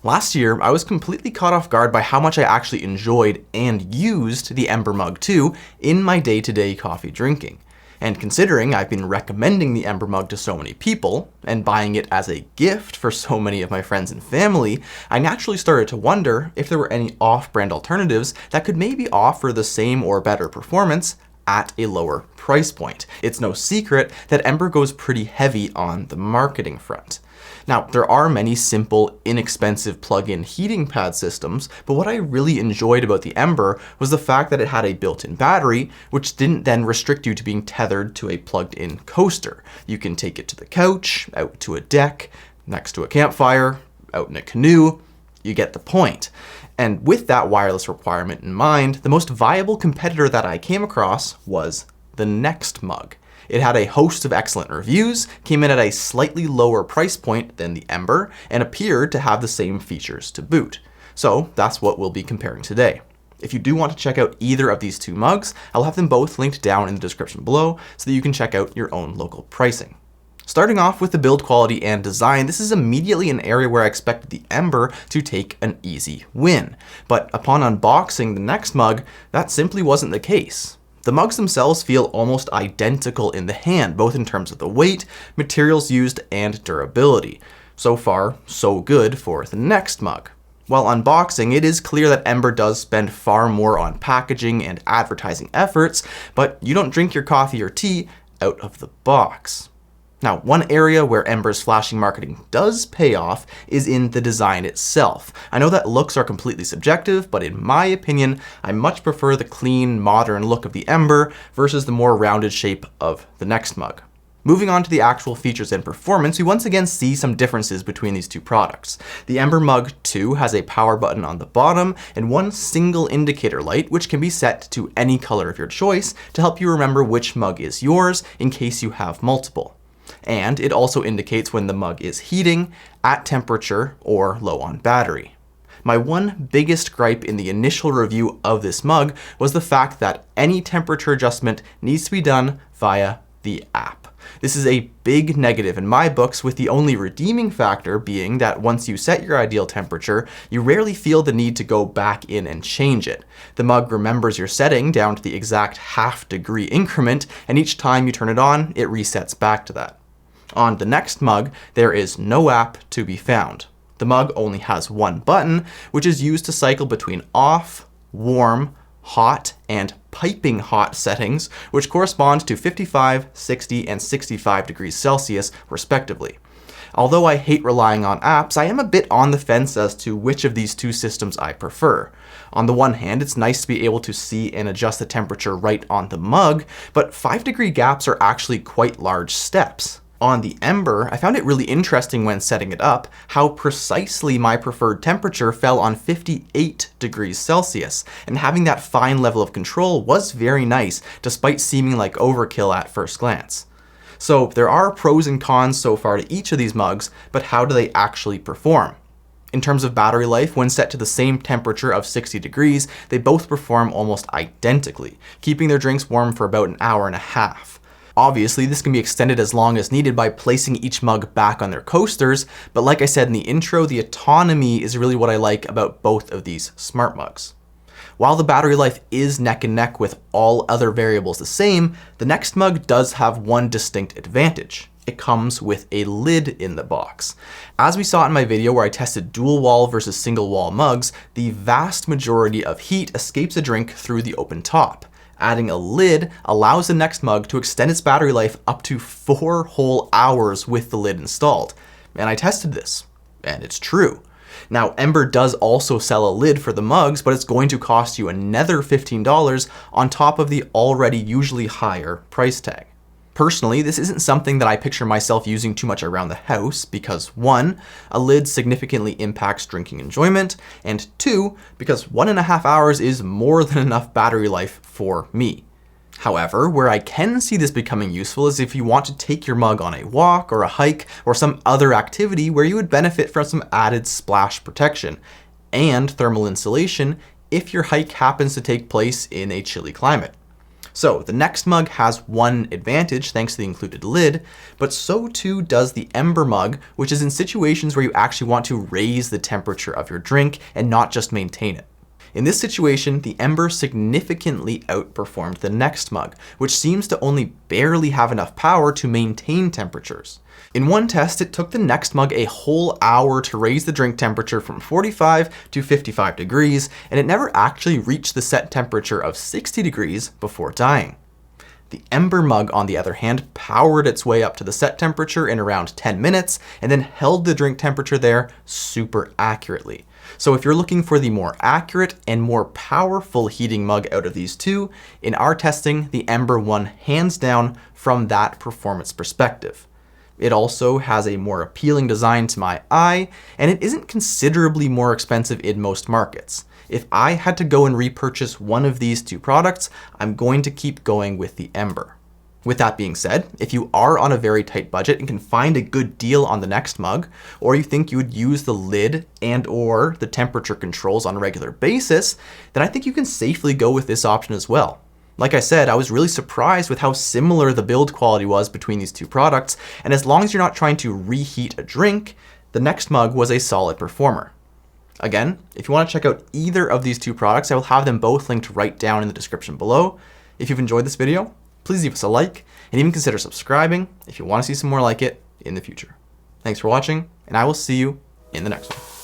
Last year, I was completely caught off guard by how much I actually enjoyed and used the Ember Mug 2 in my day-to-day coffee drinking. And considering I've been recommending the Ember Mug to so many people, and buying it as a gift for so many of my friends and family, I naturally started to wonder if there were any off-brand alternatives that could maybe offer the same or better performance at a lower price point. It's no secret that Ember goes pretty heavy on the marketing front. Now, there are many simple, inexpensive plug-in heating pad systems, but what I really enjoyed about the Ember was the fact that it had a built-in battery, which didn't then restrict you to being tethered to a plugged-in coaster. You can take it to the couch, out to a deck, next to a campfire, out in a canoe. You get the point. And with that wireless requirement in mind, the most viable competitor that I came across was the NextMug. It had a host of excellent reviews, came in at a slightly lower price point than the Ember, and appeared to have the same features to boot. So that's what we'll be comparing today. If you do want to check out either of these two mugs, I'll have them both linked down in the description below so that you can check out your own local pricing. Starting off with the build quality and design, this is immediately an area where I expected the Ember to take an easy win. But upon unboxing the NextMug, that simply wasn't the case. The mugs themselves feel almost identical in the hand, both in terms of the weight, materials used, and durability. So far, so good for the NextMug. While unboxing, it is clear that Ember does spend far more on packaging and advertising efforts, but you don't drink your coffee or tea out of the box. Now, one area where Ember's flashing marketing does pay off is in the design itself. I know that looks are completely subjective, but in my opinion, I much prefer the clean, modern look of the Ember versus the more rounded shape of the NextMug. Moving on to the actual features and performance, we once again see some differences between these two products. The Ember Mug 2 has a power button on the bottom and one single indicator light, which can be set to any color of your choice to help you remember which mug is yours in case you have multiple. And it also indicates when the mug is heating, at temperature, or low on battery. My one biggest gripe in the initial review of this mug was the fact that any temperature adjustment needs to be done via the app. This is a big negative in my books, with the only redeeming factor being that once you set your ideal temperature, you rarely feel the need to go back in and change it. The mug remembers your setting down to the exact half-degree increment, and each time you turn it on, it resets back to that. On the NextMug, there is no app to be found. The mug only has one button, which is used to cycle between off, warm, hot, and piping hot settings, which correspond to 55, 60, and 65 degrees Celsius, respectively. Although I hate relying on apps, I am a bit on the fence as to which of these two systems I prefer. On the one hand, it's nice to be able to see and adjust the temperature right on the mug, but 5-degree gaps are actually quite large steps. On the Ember, I found it really interesting when setting it up how precisely my preferred temperature fell on 58 degrees Celsius, and having that fine level of control was very nice, despite seeming like overkill at first glance. So there are pros and cons so far to each of these mugs, but how do they actually perform? In terms of battery life, when set to the same temperature of 60 degrees, they both perform almost identically, keeping their drinks warm for about an hour and a half. Obviously, this can be extended as long as needed by placing each mug back on their coasters, but like I said in the intro, the autonomy is really what I like about both of these smart mugs. While the battery life is neck and neck with all other variables the same, the NextMug does have one distinct advantage. It comes with a lid in the box. As we saw in my video where I tested dual wall versus single wall mugs, the vast majority of heat escapes a drink through the open top. Adding a lid allows the NextMug to extend its battery life up to 4 whole hours with the lid installed. And I tested this, and it's true. Now, Ember does also sell a lid for the mugs, but it's going to cost you another $15 on top of the already usually higher price tag. Personally, this isn't something that I picture myself using too much around the house because 1, a lid significantly impacts drinking enjoyment, and 2, because 1.5 hours is more than enough battery life for me. However, where I can see this becoming useful is if you want to take your mug on a walk or a hike or some other activity where you would benefit from some added splash protection and thermal insulation if your hike happens to take place in a chilly climate. So the NextMug has one advantage thanks to the included lid, but so too does the Ember Mug, which is in situations where you actually want to raise the temperature of your drink and not just maintain it. In this situation, the Ember significantly outperformed the NextMug, which seems to only barely have enough power to maintain temperatures. In one test, it took the NextMug a whole hour to raise the drink temperature from 45 to 55 degrees, and it never actually reached the set temperature of 60 degrees before dying. The Ember Mug, on the other hand, powered its way up to the set temperature in around 10 minutes, and then held the drink temperature there super accurately. So if you're looking for the more accurate and more powerful heating mug out of these two, in our testing, the Ember won hands down from that performance perspective. It also has a more appealing design to my eye, and it isn't considerably more expensive in most markets. If I had to go and repurchase one of these two products, I'm going to keep going with the Ember. With that being said, if you are on a very tight budget and can find a good deal on the NextMug, or you think you would use the lid and or the temperature controls on a regular basis, then I think you can safely go with this option as well. Like I said, I was really surprised with how similar the build quality was between these two products, and as long as you're not trying to reheat a drink, the NextMug was a solid performer. Again, if you want to check out either of these two products, I will have them both linked right down in the description below. If you've enjoyed this video, please leave us a like, and even consider subscribing if you want to see some more like it in the future. Thanks for watching, and I will see you in the next one.